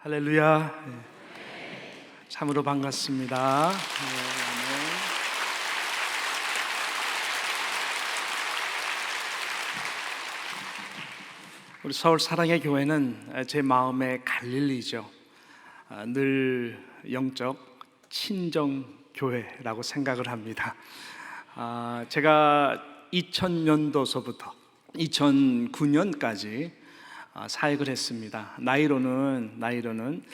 할렐루야. 참으로 반갑습니다. 우리 서울 사랑의 교회는 제 마음의 갈릴리죠. 늘 영적 친정 교회라고 생각을 합니다. 제가 2000년도서부터 2009년까지 사역을 했습니다. 나이로는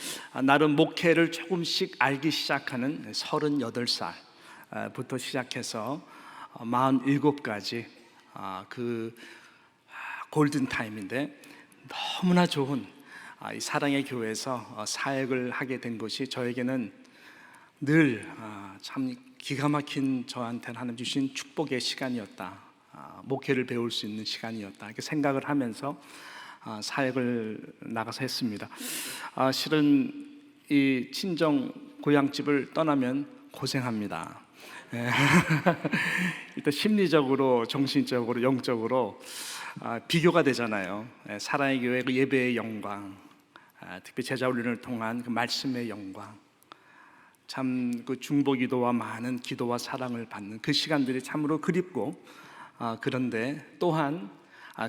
나름 목회를 조금씩 알기 시작하는 38살부터 시작해서 47까지 그 골든타임인데 너무나 좋은 이 사랑의 교회에서 사역을 하게 된 것이 저에게는 늘 참 기가 막힌 저한테는 하나님 주신 축복의 시간이었다. 목회를 배울 수 있는 시간이었다. 이렇게 생각을 하면서 사역을 나가서 했습니다. 실은 이 친정 고향집을 떠나면 고생합니다. 일단 심리적으로, 정신적으로, 영적으로 비교가 되잖아요. 사랑의 교회 그 예배의 영광, 특히 제자 훈련을 통한 그 말씀의 영광, 참 그 중보기도와 많은 기도와 사랑을 받는 그 시간들이 참으로 그립고, 그런데 또한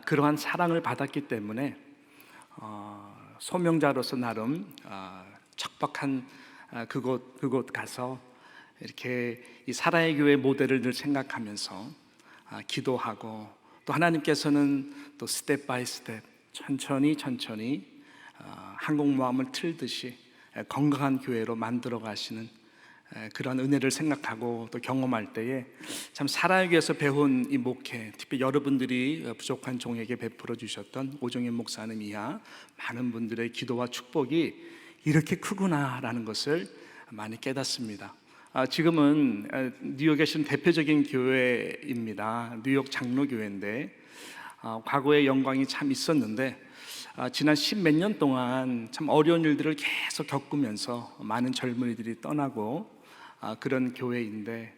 그러한 사랑을 받았기 때문에 소명자로서 나름 척박한 그곳 가서 이렇게 이 사랑의 교회 모델을 늘 생각하면서 기도하고, 또 하나님께서는 또 스텝 바이 스텝 천천히 항공모함을 틀듯이 건강한 교회로 만들어 가시는 그런 은혜를 생각하고 또 경험할 때에 참 사랑의 교회에서 배운 이 목회, 특히 여러분들이 부족한 종에게 베풀어 주셨던 오종현 목사님 이하 많은 분들의 기도와 축복이 이렇게 크구나라는 것을 많이 깨닫습니다. 지금은 뉴욕에 계신 대표적인 교회입니다. 뉴욕 장로교회인데 과거의 영광이 참 있었는데 지난 10몇 년 동안 참 어려운 일들을 계속 겪으면서 많은 젊은이들이 떠나고 그런 교회인데,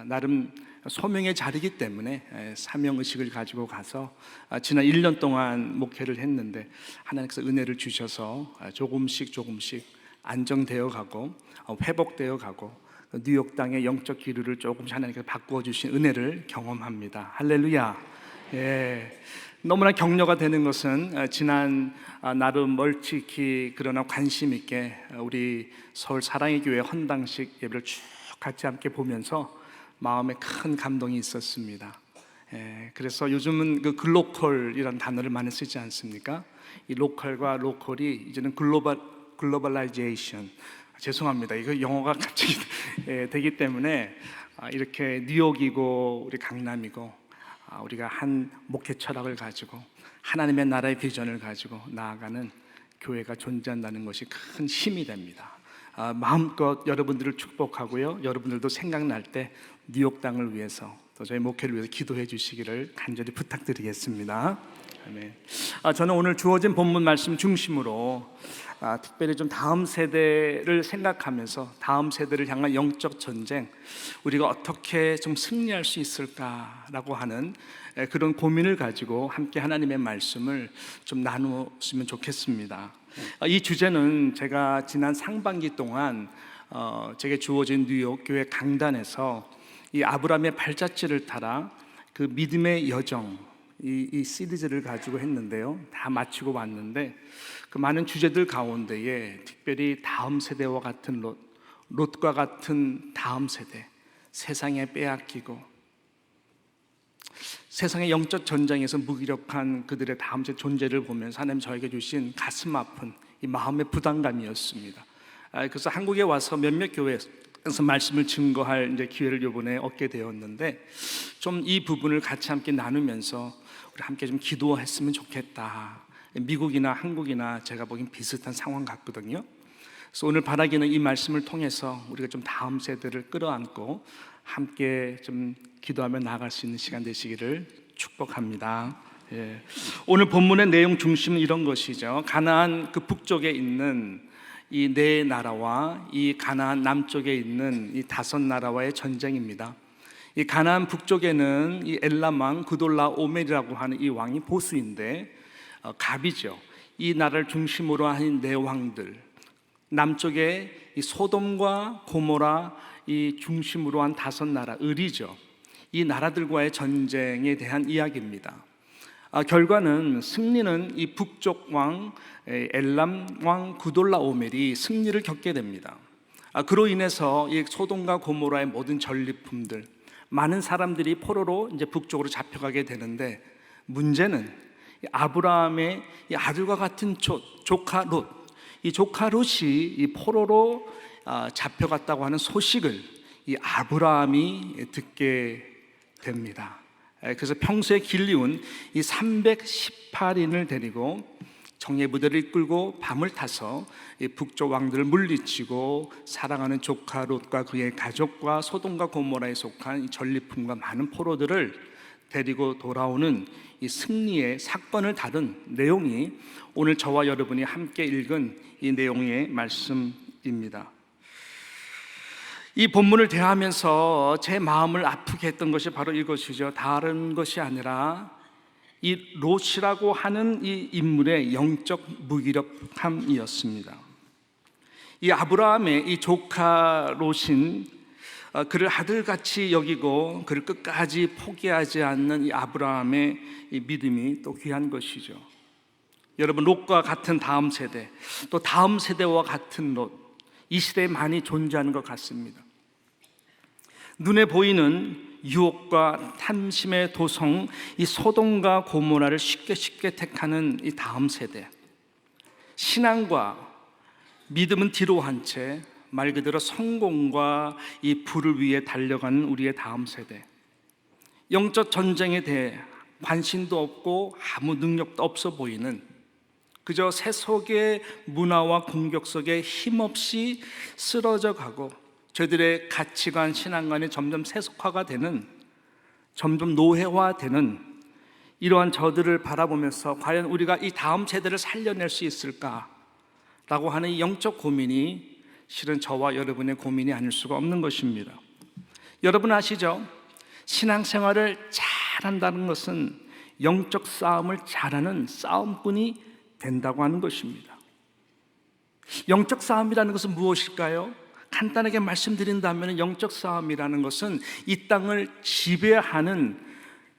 나름 소명의 자리이기 때문에 사명의식을 가지고 가서 지난 1년 동안 목회를 했는데 하나님께서 은혜를 주셔서 조금씩 안정되어 가고 회복되어 가고 뉴욕 땅의 영적 기류를 조금씩 하나님께서 바꾸어 주신 은혜를 경험합니다. 할렐루야. 너무나 격려가 되는 것은 지난 나름 멀찍이 그러나 관심 있게 우리 서울 사랑의 교회 헌당식 예배를 쭉 같이 함께 보면서 마음에 큰 감동이 있었습니다. 그래서 요즘은 그 글로컬이라는 단어를 많이 쓰지 않습니까? 이 로컬과 로컬이 이제는 글로벌라이제이션, 죄송합니다. 이거 영어가 갑자기 되기 때문에 이렇게 뉴욕이고 우리 강남이고 우리가 한 목회 철학을 가지고 하나님의 나라의 비전을 가지고 나아가는 교회가 존재한다는 것이 큰 힘이 됩니다. 마음껏 여러분들을 축복하고요, 여러분들도 생각날 때 뉴욕 땅을 위해서 또 저희 목회를 위해서 기도해 주시기를 간절히 부탁드리겠습니다. 아멘. 저는 오늘 주어진 본문 말씀 중심으로 특별히 좀 다음 세대를 생각하면서 다음 세대를 향한 영적 전쟁, 우리가 어떻게 좀 승리할 수 있을까라고 하는 그런 고민을 가지고 함께 하나님의 말씀을 좀 나누었으면 좋겠습니다. 이 주제는 제가 지난 상반기 동안 제게 주어진 뉴욕 교회 강단에서 이 아브라함의 발자취를 따라 그 믿음의 여정, 이 시리즈를 가지고 했는데요, 다 마치고 왔는데 그 많은 주제들 가운데에 특별히 다음 세대와 같은 롯과 같은 다음 세대, 세상에 빼앗기고 세상의 영적 전쟁에서 무기력한 그들의 다음 세대 존재를 보면서 하나님 저에게 주신 가슴 아픈 이 마음의 부담감이었습니다. 그래서 한국에 와서 몇몇 교회에서 말씀을 증거할 이제 기회를 이번에 얻게 되었는데, 좀 이 부분을 같이 함께 나누면서 우리 함께 좀 기도했으면 좋겠다. 미국이나 한국이나 제가 보기엔 비슷한 상황 같거든요. 그래서 오늘 바라기는 이 말씀을 통해서 우리가 좀 다음 세대를 끌어안고 함께 좀 기도하며 나아갈 수 있는 시간 되시기를 축복합니다. 오늘 본문의 내용 중심은 이런 것이죠. 가나안 그 북쪽에 있는 이 네 나라와 이 가나안 남쪽에 있는 이 5나라와의 전쟁입니다. 이 가나안 북쪽에는 이 엘람 왕 그돌라오멜이라고 하는 이 왕이 보수인데 갑이죠. 이 나라를 중심으로 한 네 왕들, 남쪽에 이 소돔과 고모라 이 중심으로 한 5나라, 을이죠. 이 나라들과의 전쟁에 대한 이야기입니다. 결과는 승리는 이 북쪽 왕 엘람 왕 구돌라오멜이 승리를 겪게 됩니다. 그로 인해서 이 소돔과 고모라의 모든 전리품들, 많은 사람들이 포로로 이제 북쪽으로 잡혀가게 되는데, 문제는 아브라함의 이 아들과 같은 조카 롯, 이 조카 롯이 이 포로로 잡혀갔다고 하는 소식을 이 아브라함이 듣게 됩니다. 그래서 평소에 길리운 이 318인을 데리고 정예부대를 이끌고 밤을 타서 이 북쪽 왕들을 물리치고 사랑하는 조카 롯과 그의 가족과 소돔과 고모라에 속한 이 전리품과 많은 포로들을 데리고 돌아오는 이 승리의 사건을 다룬 내용이 오늘 저와 여러분이 함께 읽은 이 내용의 말씀입니다. 이 본문을 대하면서 제 마음을 아프게 했던 것이 바로 이것이죠. 다른 것이 아니라 이 롯이라고 하는 이 인물의 영적 무기력함이었습니다. 이 아브라함의 이 조카 롯인 그를 아들같이 여기고 그를 끝까지 포기하지 않는 이 아브라함의 이 믿음이 또 귀한 것이죠. 여러분, 롯과 같은 다음 세대, 또 다음 세대와 같은 롯, 이 시대에 많이 존재하는 것 같습니다. 눈에 보이는 유혹과 탐심의 도성, 이 소돔과 고모라를 쉽게 택하는 이 다음 세대, 신앙과 믿음은 뒤로 한 채 말 그대로 성공과 이 부를 위해 달려가는 우리의 다음 세대, 영적 전쟁에 대해 관심도 없고 아무 능력도 없어 보이는, 그저 세속의 문화와 공격 속에 힘없이 쓰러져 가고 저들의 가치관, 신앙관이 점점 세속화가 되는, 점점 노예화되는 이러한 저들을 바라보면서 과연 우리가 이 다음 세대를 살려낼 수 있을까라고 하는 이 영적 고민이 실은 저와 여러분의 고민이 아닐 수가 없는 것입니다. 여러분 아시죠? 신앙생활을 잘한다는 것은 영적 싸움을 잘하는 싸움꾼이 된다고 하는 것입니다. 영적 싸움이라는 것은 무엇일까요? 간단하게 말씀드린다면 영적 싸움이라는 것은 이 땅을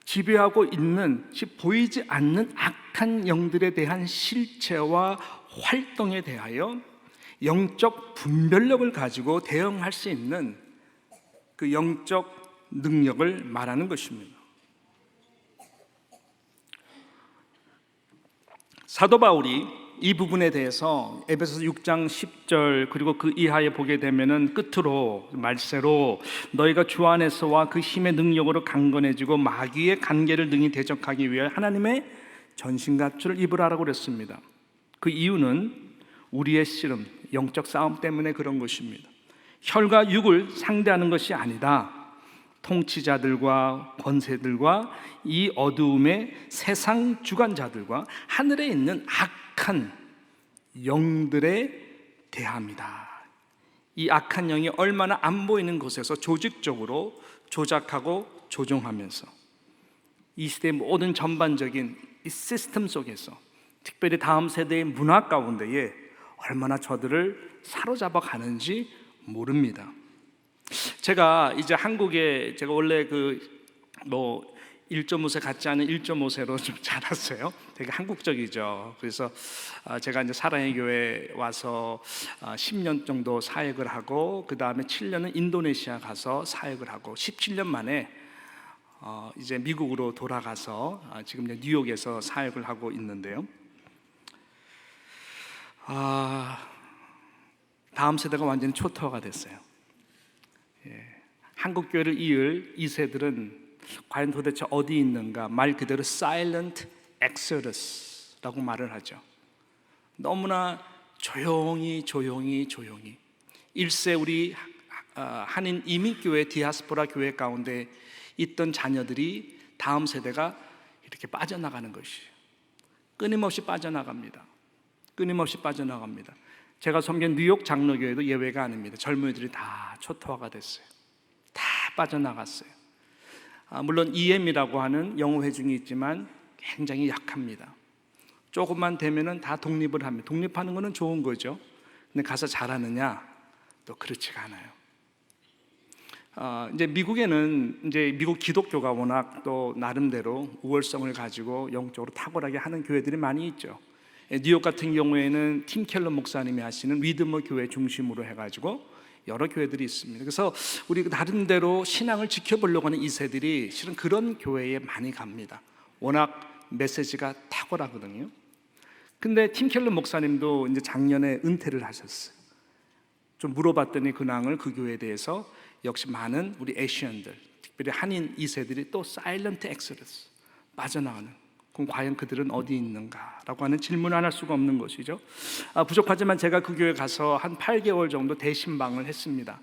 지배하고 있는 보이지 않는 악한 영들에 대한 실체와 활동에 대하여 영적 분별력을 가지고 대응할 수 있는 그 영적 능력을 말하는 것입니다. 사도 바울이 이 부분에 대해서 에베소서 6장 10절 그리고 그 이하에 보게 되면은 끝으로 말세로 너희가 주 안에서와 그 힘의 능력으로 강건해지고 마귀의 간계를 능히 대적하기 위해 하나님의 전신갑주를 입으라라고 그랬습니다. 그 이유는 우리의 씨름, 영적 싸움 때문에 그런 것입니다. 혈과 육을 상대하는 것이 아니다. 통치자들과 권세들과 이 어두움의 세상 주관자들과 하늘에 있는 악한 영들에 대합니다. 이 악한 영이 얼마나 안 보이는 곳에서 조직적으로 조작하고 조종하면서 이 시대의 모든 전반적인 이 시스템 속에서, 특별히 다음 세대의 문화 가운데에 얼마나 저들을 사로잡아 가는지 모릅니다. 제가 이제 한국에 제가 원래 1.5세 같지 않은 1.5세로 좀 자랐어요. 되게 한국적이죠. 그래서 제가 이제 사랑의 교회 와서 10년 정도 사역을 하고 그 다음에 7년은 인도네시아 가서 사역을 하고 17년 만에 이제 미국으로 돌아가서 지금 이제 뉴욕에서 사역을 하고 있는데요. 다음 세대가 완전히 초토화가 됐어요. 한국 교회를 이을 2세들은 과연 도대체 어디 있는가? 말 그대로 silent exodus라고 말을 하죠. 너무나 조용히 1세 우리 한인 이민교회 디아스포라 교회 가운데 있던 자녀들이 다음 세대가 이렇게 빠져나가는 것이에요. 끊임없이 빠져나갑니다. 제가 섬긴 뉴욕 장로교회도 예외가 아닙니다. 젊은이들이 다 초토화가 됐어요. 다 빠져나갔어요. 물론 EM이라고 하는 영어 회중이 있지만 굉장히 약합니다. 조금만 되면은 다 독립을 합니다. 독립하는 것은 좋은 거죠. 근데 가서 잘하느냐? 또 그렇지가 않아요. 이제 미국에는 이제 미국 기독교가 워낙 또 나름대로 우월성을 가지고 영적으로 탁월하게 하는 교회들이 많이 있죠. 뉴욕 같은 경우에는 팀 켈러 목사님이 하시는 리드머 교회 중심으로 해가지고 여러 교회들이 있습니다. 그래서 우리 나름대로 신앙을 지켜보려고 하는 2세들이 실은 그런 교회에 많이 갑니다. 워낙 메시지가 탁월하거든요. 근데 팀 켈러 목사님도 이제 작년에 은퇴를 하셨어요. 좀 물어봤더니 근황을 그 교회에 대해서 역시 많은 우리 에시안들, 특별히 한인 2세들이 또 사일런트 엑소더스 빠져나가는, 그럼 과연 그들은 어디 있는가라고 하는 질문을 안 할 수가 없는 것이죠. 부족하지만 제가 그 교회 가서 한 8개월 정도 대신방을 했습니다.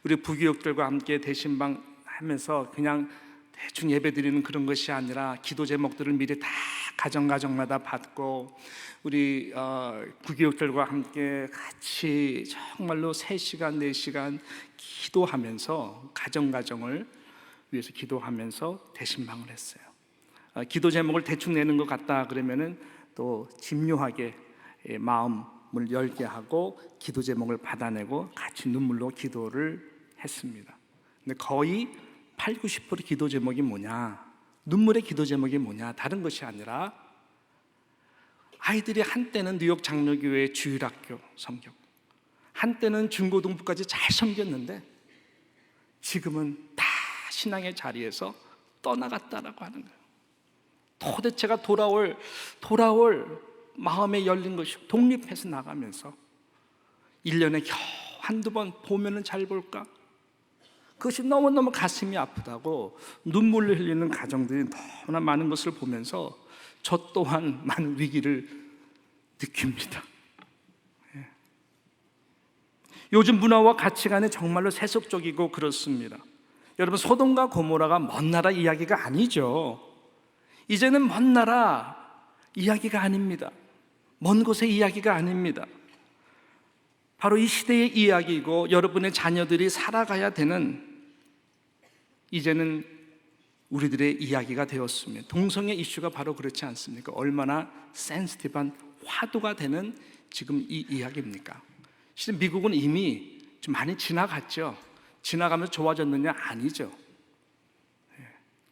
우리 부교육들과 함께 대신방 하면서 그냥 대충 예배 드리는 그런 것이 아니라 기도 제목들을 미리 다 가정마다 받고 우리 부교육들과 함께 같이 정말로 3시간 4시간 기도하면서 가정을 위해서 기도하면서 대신방을 했어요. 기도 제목을 대충 내는 것 같다 그러면은 또 집요하게 마음을 열게 하고 기도 제목을 받아내고 같이 눈물로 기도를 했습니다. 근데 거의 80~90% 기도 제목이 뭐냐? 눈물의 기도 제목이 뭐냐? 다른 것이 아니라 아이들이 한때는 뉴욕 장로교회 주일학교 섬겼고 한때는 중고등부까지 잘 섬겼는데 지금은 다 신앙의 자리에서 떠나갔다라고 하는 거예요. 도대체가 돌아올 마음에 열린 것이 독립해서 나가면서 1년에 겨우 한두 번 보면은 잘 볼까? 그것이 너무너무 가슴이 아프다고 눈물을 흘리는 가정들이 너무나 많은 것을 보면서 저 또한 많은 위기를 느낍니다. 요즘 문화와 가치관이 정말로 세속적이고 그렇습니다. 여러분, 소돔과 고모라가 먼 나라 이야기가 아니죠. 이제는 먼 나라 이야기가 아닙니다. 먼 곳의 이야기가 아닙니다. 바로 이 시대의 이야기이고 여러분의 자녀들이 살아가야 되는 이제는 우리들의 이야기가 되었습니다. 동성애 이슈가 바로 그렇지 않습니까? 얼마나 센시티브한 화두가 되는 지금 이 이야기입니까? 실은 미국은 이미 좀 많이 지나갔죠. 지나가면서 좋아졌느냐? 아니죠.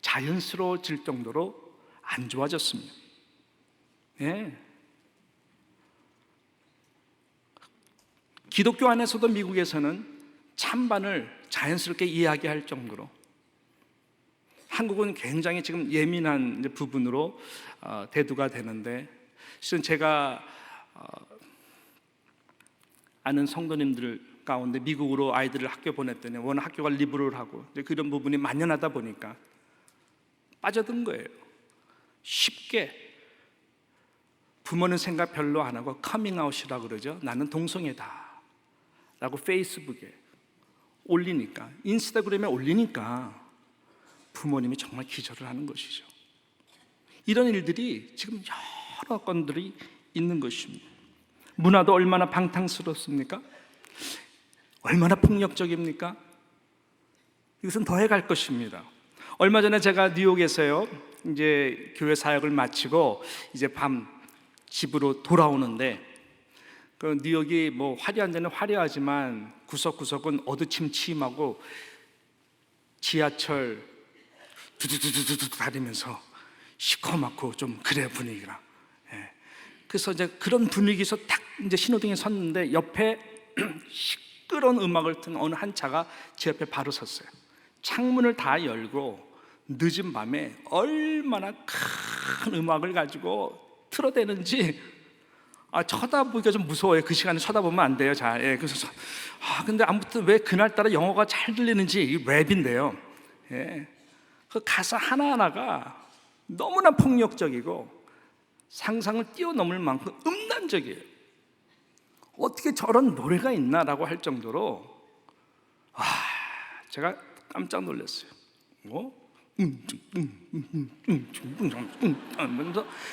자연스러워질 정도로 안 좋아졌습니다. 기독교 안에서도 미국에서는 찬반을 자연스럽게 이야기할 정도로, 한국은 굉장히 지금 예민한 부분으로 대두가 되는데, 실은 제가 아는 성도님들 가운데 미국으로 아이들을 학교 보냈더니 워낙 학교가 리버럴하고 그런 부분이 만연하다 보니까 빠져든 거예요. 쉽게 부모는 생각 별로 안 하고 커밍아웃이라고 그러죠. 나는 동성애다 라고 페이스북에 올리니까, 인스타그램에 올리니까 부모님이 정말 기절을 하는 것이죠. 이런 일들이 지금 여러 건들이 있는 것입니다. 문화도 얼마나 방탕스럽습니까? 얼마나 폭력적입니까? 이것은 더해갈 것입니다. 얼마 전에 제가 뉴욕에서요, 이제 교회 사역을 마치고 이제 밤 집으로 돌아오는데, 그 뉴욕이 뭐 화려한 데는 화려하지만 구석구석은 어두침침하고 지하철 두두두두두 다니면서 시커멓고 좀 그래 분위기가. 그래서 이제 그런 분위기에서 딱 이제 신호등에 섰는데 옆에 시끄러운 음악을 튼 어느 한 차가 제 옆에 바로 섰어요. 창문을 다 열고 늦은 밤에 얼마나 큰 음악을 가지고 틀어대는지 쳐다보기가 좀 무서워요. 그 시간에 쳐다보면 안 돼요. 그래서 근데 아무튼 왜 그날따라 영어가 잘 들리는지, 이 랩인데요. 그 가사 하나하나가 너무나 폭력적이고 상상을 뛰어넘을 만큼 음란적이에요. 어떻게 저런 노래가 있나라고 할 정도로 제가 깜짝 놀랐어요.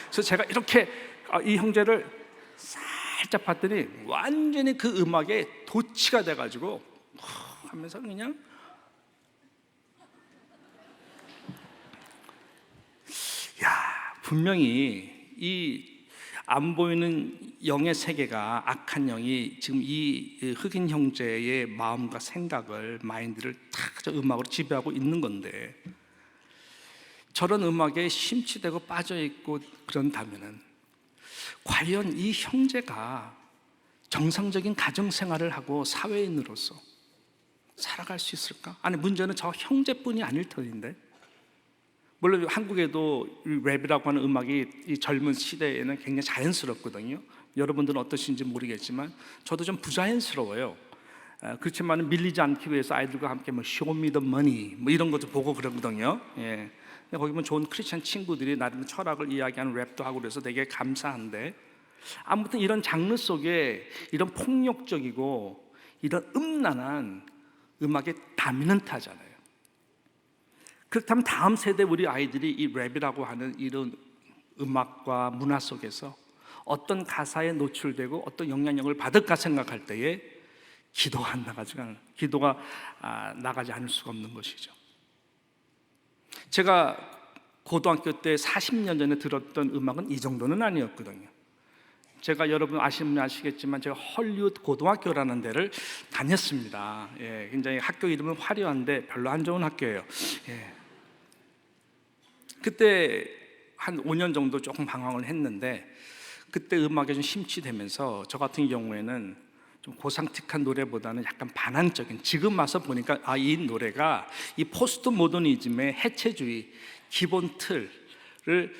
그래서 제가 이렇게 이 형제를 살짝 봤더니 완전히 그 음악에 도취가 돼가지고 하면서 그냥 분명히 이 안 보이는 영의 세계가, 악한 영이 지금 이 흑인 형제의 마음과 생각을, 마인드를 다 저 음악으로 지배하고 있는 건데, 저런 음악에 심취되고 빠져있고 그런다면은 과연 이 형제가 정상적인 가정생활을 하고 사회인으로서 살아갈 수 있을까? 아니, 문제는 저 형제뿐이 아닐 터인데, 물론 한국에도 이 랩이라고 하는 음악이 이 젊은 시대에는 굉장히 자연스럽거든요. 여러분들은 어떠신지 모르겠지만 저도 좀 부자연스러워요. 그렇지만 밀리지 않기 위해서 아이들과 함께 뭐 Show Me the Money 뭐 이런 것도 보고 그러거든요. 예. 근데 거기 보면 좋은 크리스천 친구들이 나름 철학을 이야기하는 랩도 하고 그래서 되게 감사한데, 아무튼 이런 장르 속에 이런 폭력적이고 이런 음란한 음악이 다미넌트하잖아요. 그렇다면 다음 세대 우리 아이들이 이 랩이라고 하는 이런 음악과 문화 속에서 어떤 가사에 노출되고 어떤 영향력을 받을까 생각할 때에 기도가 나가지 않을 수가 없는 것이죠. 제가 고등학교 때 40년 전에 들었던 음악은 이 정도는 아니었거든요. 제가, 여러분 아시면 아시겠지만 제가 헐리우드 고등학교라는 데를 다녔습니다. 예, 굉장히 학교 이름은 화려한데 별로 안 좋은 학교예요. 예. 그때 한 5년 정도 조금 방황을 했는데, 그때 음악에 좀 심취되면서 저 같은 경우에는 좀 고상틱한 노래보다는 약간 반항적인, 지금 와서 보니까 이 노래가 이 포스트 모더니즘의 해체주의 기본 틀을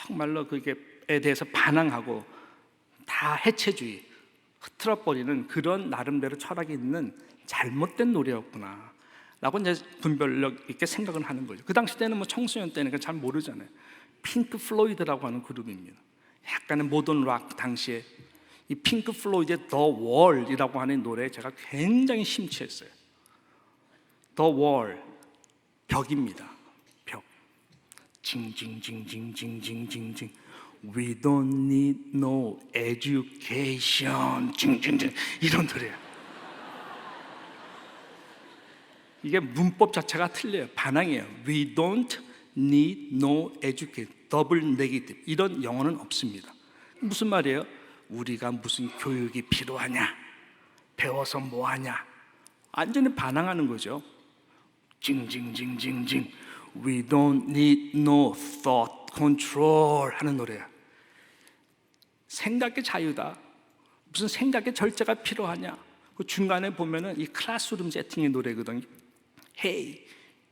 정말로 그게에 대해서 반항하고 다 해체주의 흐트러버리는 그런 나름대로 철학이 있는 잘못된 노래였구나 라고 이제 분별력 있게 생각을 하는 거죠. 그 당시 때는 뭐 청소년 때니까 잘 모르잖아요. 핑크 플로이드라고 하는 그룹입니다. 약간의 모던 락, 당시에 이 핑크 플로이드의 The Wall이라고 하는 노래에 제가 굉장히 심취했어요. The Wall, 벽입니다. 벽. 징징징징징징징징. We don't need no education. 징징징. 이런 노래예요. 이게 문법 자체가 틀려요. 반항이에요. We don't need no education. 더블 네거티브. 이런 영어는 없습니다. 무슨 말이에요? 우리가 무슨 교육이 필요하냐? 배워서 뭐하냐? 완전히 반항하는 거죠. 징징징징징. We don't need no thought control 하는 노래야. 생각의 자유다. 무슨 생각의 절제가 필요하냐? 그 중간에 보면은 이 클래스룸 세팅의 노래거든요. Hey,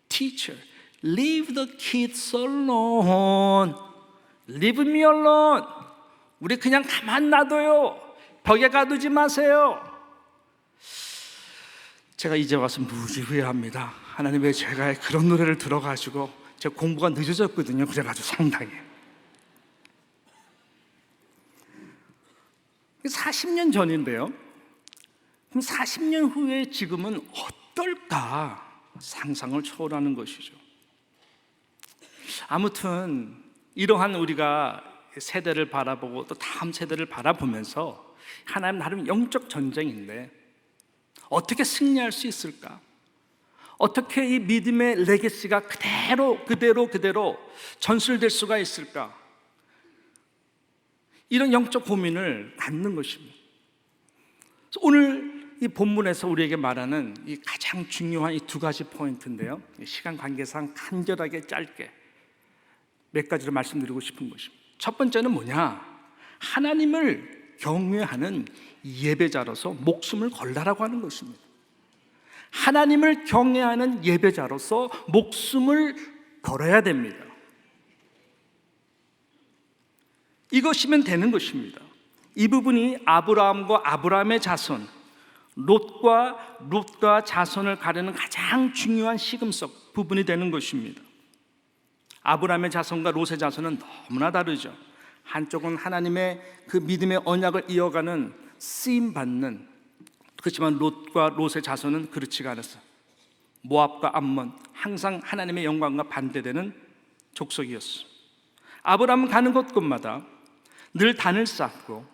teacher, leave the kids alone. Leave me alone. 우리 그냥 가만 놔둬요. 벽에 가두지 마세요. 제가 이제 와서 무지 후회합니다. 하나님, 왜 제가 그런 노래를 들어가지고 제가 공부가 늦어졌거든요. 그래가지고 상당히 40년 전인데요. 그럼 40년 후에 지금은 어떨까 상상을 초월하는 것이죠. 아무튼 이러한 우리가 세대를 바라보고 또 다음 세대를 바라보면서 하나님 나름 영적 전쟁인데 어떻게 승리할 수 있을까? 어떻게 이 믿음의 레게시가 그대로 전술될 수가 있을까? 이런 영적 고민을 갖는 것입니다. 오늘 이 본문에서 우리에게 말하는 이 가장 중요한 이 두 가지 포인트인데요. 시간 관계상 간결하게 짧게 몇 가지를 말씀드리고 싶은 것입니다. 첫 번째는 뭐냐? 하나님을 경외하는 예배자로서 목숨을 걸라라고 하는 것입니다. 하나님을 경외하는 예배자로서 목숨을 걸어야 됩니다. 이것이면 되는 것입니다. 이 부분이 아브라함과 아브라함의 자손, 롯과 자손을 가르는 가장 중요한 시금석 부분이 되는 것입니다. 아브라함의 자손과 롯의 자손은 너무나 다르죠. 한쪽은 하나님의 그 믿음의 언약을 이어가는 쓰임받는, 그렇지만 롯과 롯의 자손은 그렇지가 않았어요. 모압과 암몬, 항상 하나님의 영광과 반대되는 족속이었어요. 아브라함은 가는 곳곳마다 늘 단을 쌓고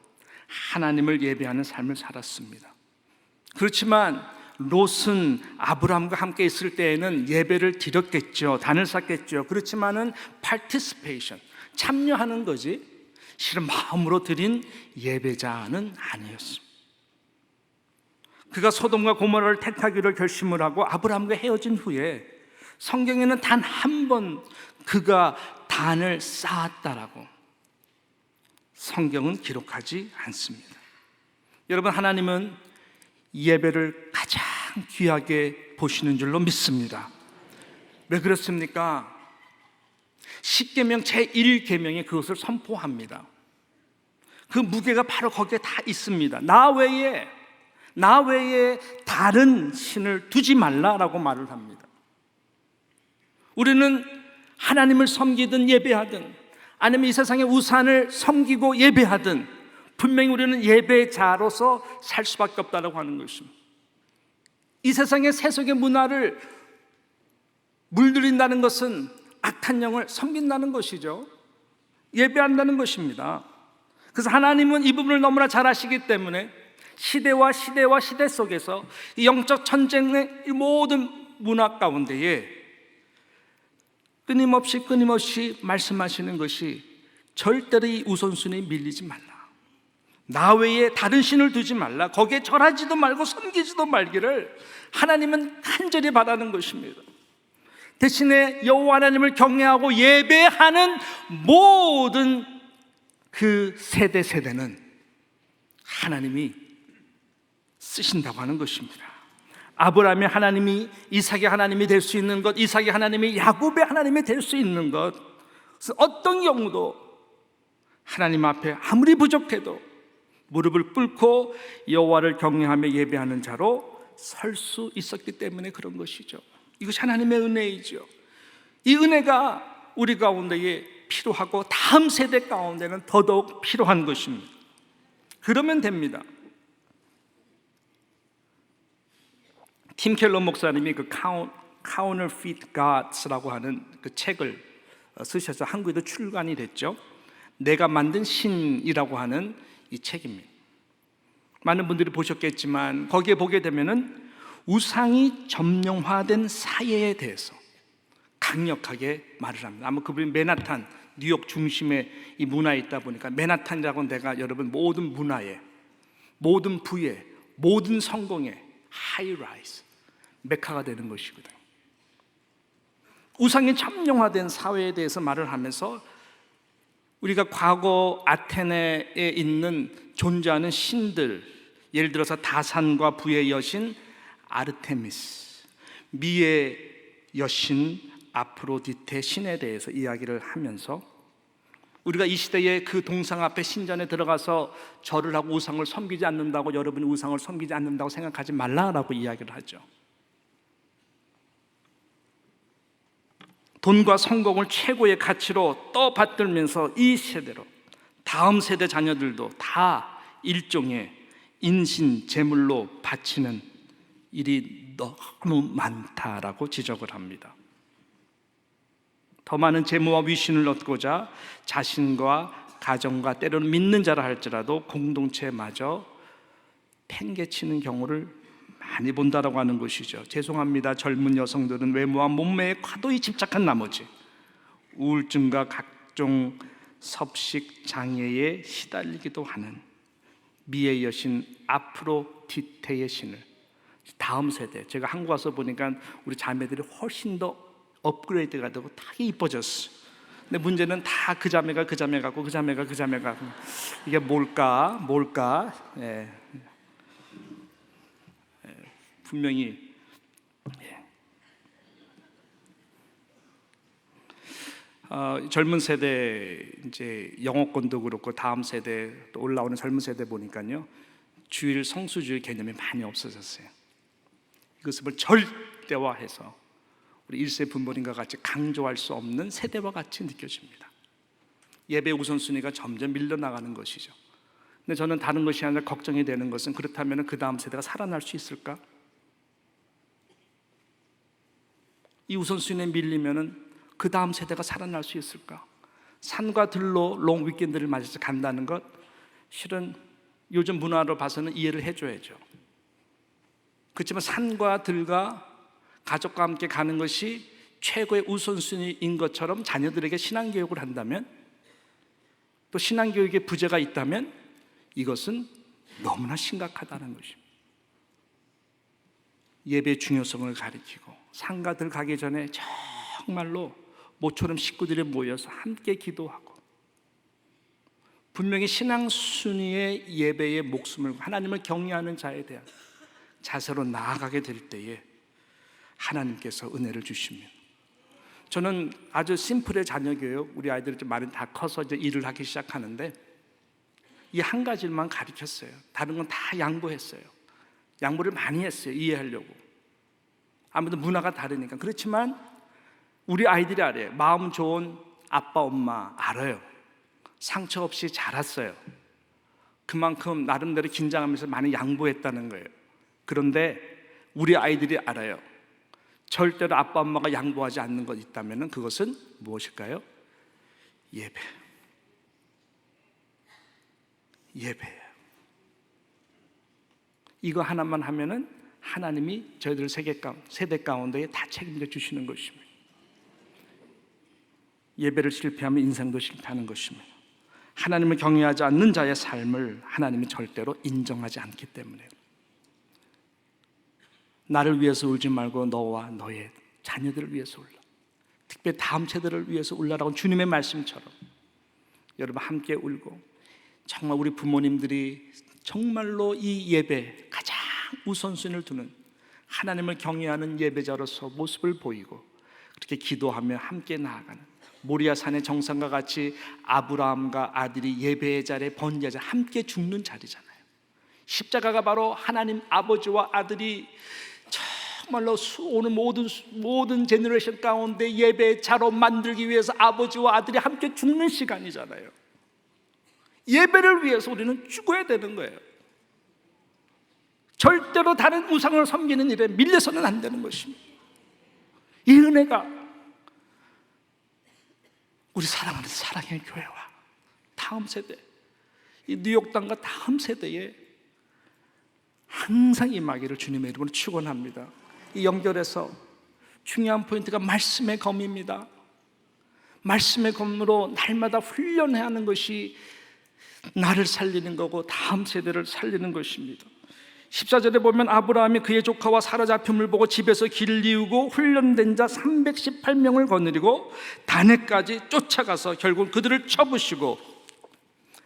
하나님을 예배하는 삶을 살았습니다. 그렇지만 롯은 아브라함과 함께 있을 때에는 예배를 드렸겠죠. 단을 쌓겠죠. 그렇지만은 participation, 참여하는 거지 실은 마음으로 드린 예배자는 아니었습니다. 그가 소돔과 고모라를 택하기로 결심을 하고 아브라함과 헤어진 후에 성경에는 단 한 번 그가 단을 쌓았다라고 성경은 기록하지 않습니다. 여러분, 하나님은 예배를 가장 귀하게 보시는 줄로 믿습니다. 왜 그렇습니까? 십계명 제1계명에 그것을 선포합니다. 그 무게가 바로 거기에 다 있습니다. 나 외에 다른 신을 두지 말라라고 말을 합니다. 우리는 하나님을 섬기든 예배하든 아니면 이 세상의 우상을 섬기고 예배하든 분명히 우리는 예배자로서 살 수밖에 없다고 하는 것입니다. 이 세상의 세속의 문화를 물들인다는 것은 악한 영을 섬긴다는 것이죠. 예배한다는 것입니다. 그래서 하나님은 이 부분을 너무나 잘 아시기 때문에 시대 속에서 이 영적 전쟁의 모든 문화 가운데에 끊임없이 말씀하시는 것이 절대로 이 우선순위에 밀리지 말라. 나 외에 다른 신을 두지 말라. 거기에 절하지도 말고 섬기지도 말기를 하나님은 간절히 바라는 것입니다. 대신에 여호와 하나님을 경외하고 예배하는 모든 그 세대는 하나님이 쓰신다고 하는 것입니다. 아브라함의 하나님이 이삭의 하나님이 될 수 있는 것, 이삭의 하나님이 야곱의 하나님이 될 수 있는 것, 어떤 경우도 하나님 앞에 아무리 부족해도 무릎을 꿇고 여호와를 경외하며 예배하는 자로 설 수 있었기 때문에 그런 것이죠. 이것이 하나님의 은혜이죠. 이 은혜가 우리 가운데에 필요하고 다음 세대 가운데는 더더욱 필요한 것입니다. 그러면 됩니다. 팀 켈러 목사님이 그 Counterfeit Gods라고 하는 그 책을 쓰셔서 한국에도 출간이 됐죠. 내가 만든 신이라고 하는 이 책입니다. 많은 분들이 보셨겠지만 거기에 보게 되면은 우상이 점령화된 사회에 대해서 강력하게 말을 합니다. 아마 그분이 맨하탄, 뉴욕 중심의 이 문화에 있다 보니까 맨하탄이라고 내가 여러분 모든 문화에, 모든 부에, 모든 성공에 하이라이즈, 메카가 되는 것이거든요. 우상이 점령화된 사회에 대해서 말을 하면서 우리가 과거 아테네에 있는 존재하는 신들, 예를 들어서 다산과 부의 여신 아르테미스, 미의 여신 아프로디테 신에 대해서 이야기를 하면서 우리가 이 시대에 그 동상 앞에 신전에 들어가서 절을 하고 우상을 섬기지 않는다고, 여러분이 우상을 섬기지 않는다고 생각하지 말라라고 이야기를 하죠. 돈과 성공을 최고의 가치로 떠받들면서 이 세대로 다음 세대 자녀들도 다 일종의 인신 제물로 바치는 일이 너무 많다라고 지적을 합니다. 더 많은 재물과 위신을 얻고자 자신과 가정과 때로는 믿는 자라 할지라도 공동체마저 팽개치는 경우를 많이 본다라고 하는 것이죠. 죄송합니다. 젊은 여성들은 외모와 몸매에 과도히 집착한 나머지 우울증과 각종 섭식 장애에 시달리기도 하는 미의 여신 아프로디테의 신을 다음 세대, 제가 한국 와서 보니까 우리 자매들이 훨씬 더 업그레이드가 되고 다 이뻐졌어. 근데 문제는 다 그 자매가 이게 뭘까? 분명히 젊은 세대 이제 영어권도 그렇고 다음 세대 또 올라오는 젊은 세대 보니까요, 주일 성수주의 개념이 많이 없어졌어요. 이것을 절대화해서 우리 일세 분별인과 같이 강조할 수 없는 세대와 같이 느껴집니다. 예배 우선순위가 점점 밀려나가는 것이죠. 근데 저는 다른 것이 아니라 걱정이 되는 것은, 그렇다면 그 다음 세대가 살아날 수 있을까? 이 우선순위에 밀리면은 그 다음 세대가 살아날 수 있을까? 산과 들로 롱 위켄드를 맞아서 간다는 것, 실은 요즘 문화로 봐서는 이해를 해줘야죠. 그렇지만 산과 들과 가족과 함께 가는 것이 최고의 우선순위인 것처럼 자녀들에게 신앙교육을 한다면 또 신앙교육에 부재가 있다면 이것은 너무나 심각하다는 것입니다. 예배의 중요성을 가리키고 상가들 가기 전에 정말로 모처럼 식구들이 모여서 함께 기도하고 분명히 신앙 순위의 예배의 목숨을 하나님을 경외하는 자에 대한 자세로 나아가게 될 때에 하나님께서 은혜를 주십니다. 저는 아주 심플의 자녀교육, 우리 아이들이 좀 많이 다 커서 이제 일을 하기 시작하는데 이 한 가지만 가르쳤어요. 다른 건 다 양보했어요. 양보를 많이 했어요. 이해하려고. 아무래도 문화가 다르니까. 그렇지만 우리 아이들이 알아요. 마음 좋은 아빠 엄마 알아요. 상처 없이 자랐어요. 그만큼 나름대로 긴장하면서 많이 양보했다는 거예요. 그런데 우리 아이들이 알아요. 절대로 아빠 엄마가 양보하지 않는 것 있다면 그것은 무엇일까요? 예배. 예배예요. 이거 하나만 하면은 하나님이 저희들 세대 가운데에 다 책임져 주시는 것입니다. 예배를 실패하면 인생도 실패하는 것입니다. 하나님을 경외하지 않는 자의 삶을 하나님이 절대로 인정하지 않기 때문에 나를 위해서 울지 말고 너와 너의 자녀들을 위해서 울라. 특별히 다음 세대를 위해서 울라라고 주님의 말씀처럼 여러분 함께 울고 정말 우리 부모님들이 정말로 이 예배 가장 우선순위를 두는 하나님을 경외하는 예배자로서 모습을 보이고 그렇게 기도하며 함께 나아가는 모리아 산의 정상과 같이 아브라함과 아들이 예배의 자리에 번제의 자리에 함께 죽는 자리잖아요. 십자가가 바로 하나님 아버지와 아들이 정말로 오늘 모든 제너레이션 가운데 예배의 자로 만들기 위해서 아버지와 아들이 함께 죽는 시간이잖아요. 예배를 위해서 우리는 죽어야 되는 거예요. 절대로 다른 우상을 섬기는 일에 밀려서는 안 되는 것입니다. 이 은혜가 우리 사랑하는 사랑의 교회와 다음 세대, 이 뉴욕 땅과 다음 세대에 항상 임하기를 주님의 이름으로 축원합니다. 이 연결해서 중요한 포인트가 말씀의 검입니다. 말씀의 검으로 날마다 훈련해야 하는 것이 나를 살리는 거고 다음 세대를 살리는 것입니다. 14절에 보면 아브라함이 그의 조카와 사로잡힘을 보고 집에서 길을 이우고 훈련된 자 318명을 거느리고 다네까지 쫓아가서 결국 그들을 쳐부시고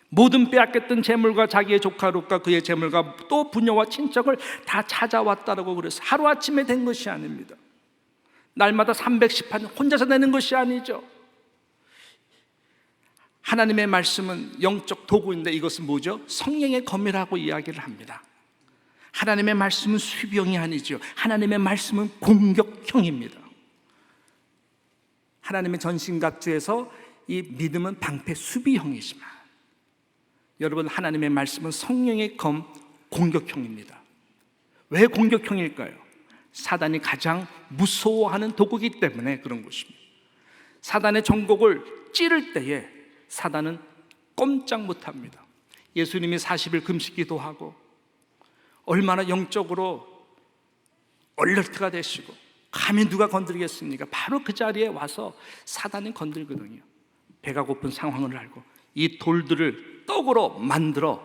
모든 빼앗겼던 재물과 자기의 조카 롯과 그의 재물과 또 부녀와 친척을 다 찾아왔다라고 그래서 하루아침에 된 것이 아닙니다. 날마다 318명 혼자서 내는 것이 아니죠. 하나님의 말씀은 영적 도구인데 이것은 뭐죠? 성령의 검이라고 이야기를 합니다. 하나님의 말씀은 수비형이 아니죠. 하나님의 말씀은 공격형입니다. 하나님의 전신갑주에서 이 믿음은 방패 수비형이지만 여러분 하나님의 말씀은 성령의 검 공격형입니다. 왜 공격형일까요? 사단이 가장 무서워하는 도구이기 때문에 그런 것입니다. 사단의 전곡을 찌를 때에 사단은 꼼짝 못합니다. 예수님이 40일 금식 기도하고 얼마나 영적으로 얼러트가 되시고 감히 누가 건드리겠습니까? 바로 그 자리에 와서 사단이 건들거든요. 배가 고픈 상황을 알고 이 돌들을 떡으로 만들어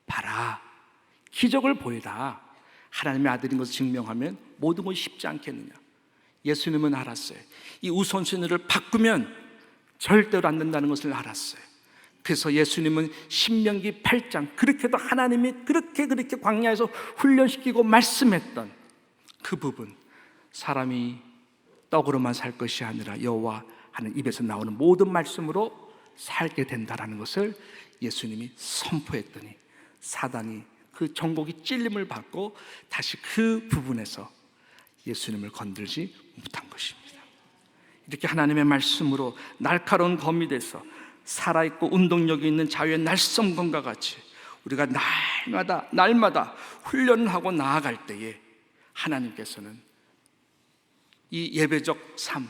봐라, 기적을 보이라, 하나님의 아들인 것을 증명하면 모든 것이 쉽지 않겠느냐. 예수님은 알았어요. 이 우선순위를 바꾸면 절대로 안 된다는 것을 알았어요. 그래서 예수님은 신명기 8장 그렇게도 하나님이 그렇게 광야에서 훈련시키고 말씀했던 그 부분, 사람이 떡으로만 살 것이 아니라 여호와 하는 입에서 나오는 모든 말씀으로 살게 된다라는 것을 예수님이 선포했더니 사단이 그 정곡이 찔림을 받고 다시 그 부분에서 예수님을 건들지 못한 것입니다. 이렇게 하나님의 말씀으로 날카로운 검이 돼서 살아있고 운동력이 있는 자유의 날성검과 같이 우리가 날마다 훈련을 하고 나아갈 때에 하나님께서는 이 예배적 삶,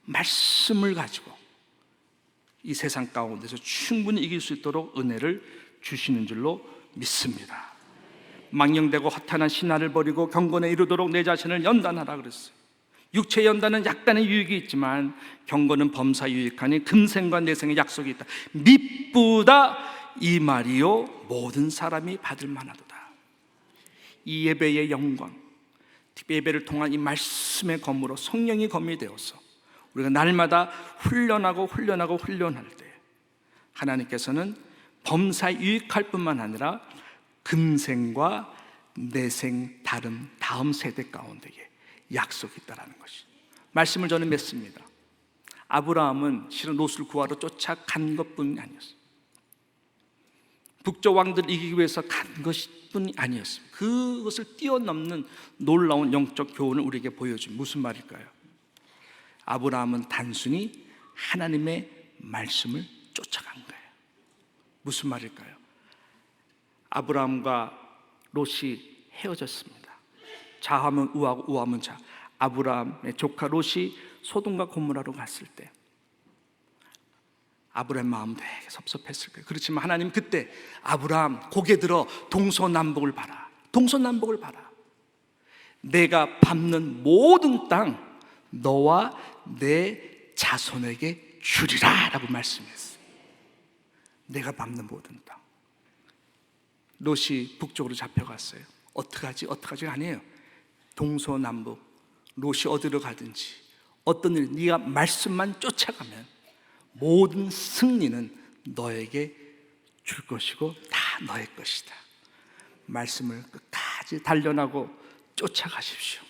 말씀을 가지고 이 세상 가운데서 충분히 이길 수 있도록 은혜를 주시는 줄로 믿습니다. 망령되고 허탄한 신화를 버리고 경건에 이르도록 내 자신을 연단하라 그랬어요. 육체의 연단은 약간의 유익이 있지만 경건은 범사 유익하니 금생과 내생의 약속이 있다. 미쁘다 이 말이요 모든 사람이 받을 만하도다. 이 예배의 영광, 특히 예배를 통한 이 말씀의 검으로 성령이 검이 되어서 우리가 날마다 훈련할 때 하나님께서는 범사에 유익할 뿐만 아니라 금생과 내생 다음 세대 가운데에 약속이 있다는 것이 말씀을 저는 맺습니다. 아브라함은 실은 롯을 구하러 쫓아간 것뿐이 아니었어요. 북쪽 왕들을 이기기 위해서 간 것뿐이 아니었습니다. 그것을 뛰어넘는 놀라운 영적 교훈을 우리에게 보여준 무슨 말일까요? 아브라함은 단순히 하나님의 말씀을 쫓아간 거예요. 무슨 말일까요? 아브라함과 롯이 헤어졌습니다. 좌하면 우하고 우하면 좌. 아브라함의 조카 롯이 소돔과 고모라로 갔을 때 아브라함의 마음 되게 섭섭했을 거예요. 그렇지만 하나님 그때 아브라함 고개 들어 동서남북을 봐라. 동서남북을 봐라. 내가 밟는 모든 땅 너와 내 자손에게 주리라 라고 말씀했어요. 내가 밟는 모든 땅. 롯이 북쪽으로 잡혀갔어요. 어떡하지 아니에요. 동서남북 롯이 어디로 가든지 어떤 일 네가 말씀만 쫓아가면 모든 승리는 너에게 줄 것이고 다 너의 것이다. 말씀을 끝까지 단련하고 쫓아가십시오.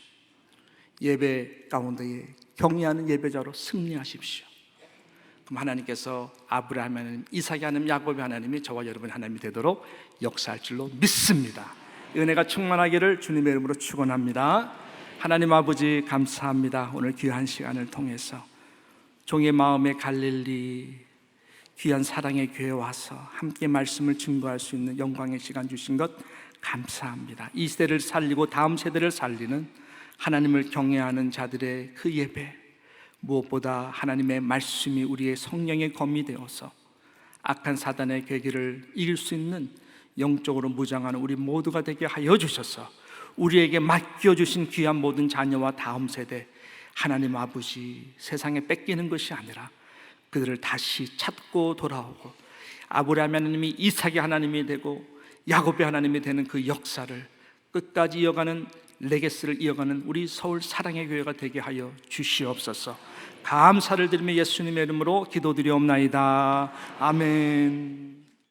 예배 가운데에 경외하는 예배자로 승리하십시오. 그럼 하나님께서 아브라함 하나님, 이삭의 하나님, 야곱의 하나님이 저와 여러분 하나님이 되도록 역사할 줄로 믿습니다. 은혜가 충만하기를 주님의 이름으로 축원합니다. 하나님 아버지 감사합니다. 오늘 귀한 시간을 통해서 종의 마음의 갈릴리 귀한 사랑의 교회에 와서 함께 말씀을 증거할 수 있는 영광의 시간 주신 것 감사합니다. 이 세대를 살리고 다음 세대를 살리는 하나님을 경외하는 자들의 그 예배, 무엇보다 하나님의 말씀이 우리의 성령의 검이 되어서 악한 사단의 계기를 이길 수 있는 영적으로 무장하는 우리 모두가 되게 하여 주셔서 우리에게 맡겨주신 귀한 모든 자녀와 다음 세대 하나님 아버지 세상에 뺏기는 것이 아니라 그들을 다시 찾고 돌아오고 아브라함 하나님이 이삭의 하나님이 되고 야곱의 하나님이 되는 그 역사를 끝까지 이어가는 레게스를 이어가는 우리 서울 사랑의 교회가 되게 하여 주시옵소서. 감사를 드리며 예수님의 이름으로 기도드리옵나이다. 아멘.